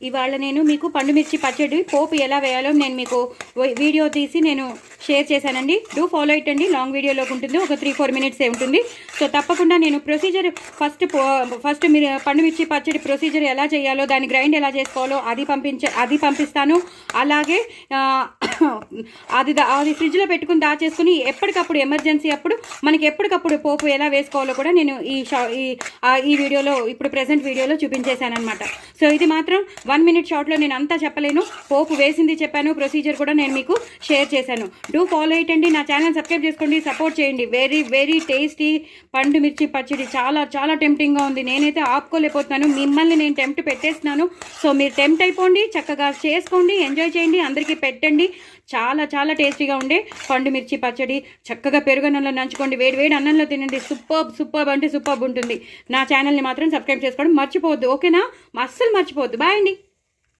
ఇవాళ నేను మీకు పండుమిర్చి పచ్చడి పోపు ఎలా వేయాలో నేను మీకు వీడియో తీసి నేను షేర్ చేశానండి. డూ ఫాలో ఇట్ అండి. లాంగ్ వీడియోలోకి ఉంటుంది, ఒక 3-4 మినిట్సే ఉంటుంది. సో తప్పకుండా నేను ప్రొసీజర్ ఫస్ట్ మీరు పండుమిర్చి పచ్చడి ప్రొసీజర్ ఎలా చేయాలో, దాన్ని గ్రైండ్ ఎలా చేసుకోవాలో అది పంపిస్తాను. అలాగే అది ఫ్రిడ్జ్లో పెట్టుకుని దాచేసుకుని ఎప్పటికప్పుడు ఎమర్జెన్సీ అప్పుడు మనకి ఎప్పటికప్పుడు పోపు ఎలా వేసుకోవాలో కూడా నేను ఈ వీడియోలో ఇప్పుడు ప్రెజెంట్ వీడియోలో చూపించేశాను అనమాట. సో ఇది మాత్రం 1 మినిట్ షార్ట్లో నేను అంతా చెప్పలేను. పోపు వేసింది చెప్పాను, ప్రొసీజర్ కూడా నేను మీకు షేర్ చేశాను. డూ ఫాలో ఇట్ అండి. నా ఛానల్ సబ్స్క్రైబ్ చేసుకోండి, సపోర్ట్ చేయండి. వెరీ వెరీ టేస్టీ పండు మిర్చి పచ్చడి చాలా చాలా టెంప్టింగ్గా ఉంది. నేనైతే ఆపుకోలేకపోతున్నాను, మిమ్మల్ని నేను టెంప్ట్ పెట్టేస్తున్నాను. సో మీరు టెంప్ట్ అయిపోండి, చక్కగా చేసుకోండి, ఎంజాయ్ చేయండి, అందరికీ పెట్టండి. చాలా చాలా టేస్టీగా ఉండే పండు మిర్చి పచ్చడి చక్కగా పెరుగన్నంలో నంచుకోండి, వేడి వేడి అన్నంలో తినండి. సూపర్బ్ అంటే సూపర్బ్ ఉంటుంది. నా ఛానల్ని మాత్రం సబ్స్క్రైబ్ చేసుకోవడం మర్చిపోవద్దు, ఓకేనా? అస్సలు మర్చిపోవద్దు. బాయ్ అండి.